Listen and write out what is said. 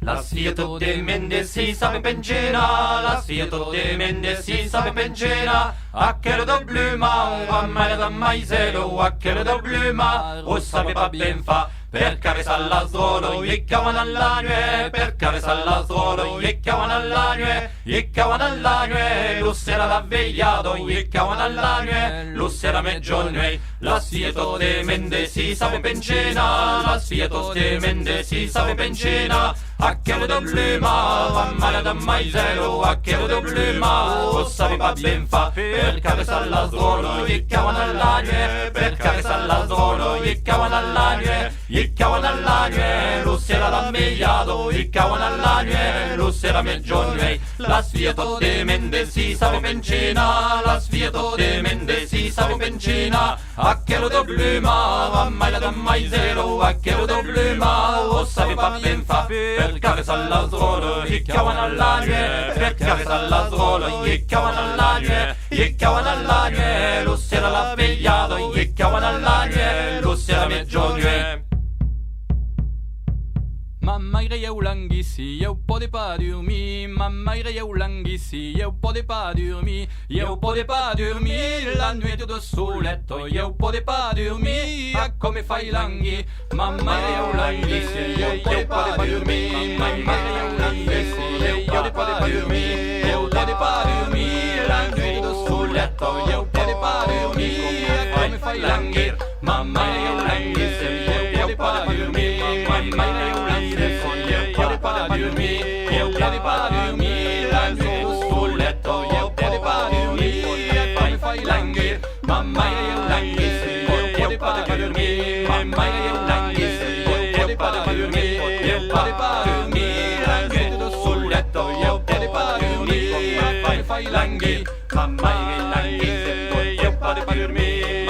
Lass vieto de mende si sabe pencena, lass vieto de mende si sabe pencena. Aquele do bluma, un mare da maizelo, aquele do bluma, o sabe pa ben fa. Per carezza alla solo, iccavan all'anue, per carezza alla solo, iccavan all'anue, iccavan all'anue, l'ussera l'ha vegliato, iccavan all'anue, l'ussera meggiornue, la sfieto de mende si sabe pencena, la sfieto de mende si sabe pencena, aquele do bluma, va male da maizelo, aquele do bluma, o sabe pa ben fa, per carezza alla solo, iccavan all'anue, per carezza alla solo, iccavan all'anue, iccavan all'anue, l'ussera l'ha megliato, iccavan all'anue, l'ussera meggiornue, la sfieto de mende si sabe pencena, la sfieto de mende si sabe pencena, aquele do bluma, va male da maizelo, aquele do bluma, o sabe pa ben fa, per carezza alla solo, iccavan all'anue, per carezza alla solo, iccavan all'anue, iccavan all'anue, l'ussera l'ha vegliato, iccavan all'anue, l'ussera meggiornue. Mamma eu languissi, eu pode pas dormir. Mamma eu languissi, eu pode pas dormir. Eu pode pas dormir, la noite do sul letto. Eu pode pas dormir, a come fai langhi. Mamma eu languissi, eu pode pas dormir. Mamma eu languissi, eu pode pas dormir. Eu pode pas dormir, la noite do sul letto. Eu pode pas dormir, a come fai langhi. Mamma eu languissi, eu pode pas dormir. Mamma eu eu pode pas dormir, la noite sul letto, eu pode pas dormir, come fai languir, mamma eu languissi, eu pode pas dormir, mamma eu languissi, eu pode pas dormir, eu pode pas dormir, la noite sul letto, eu pode pas dormir, come fai languir, mamma eu languissi, eu pode pas dormir.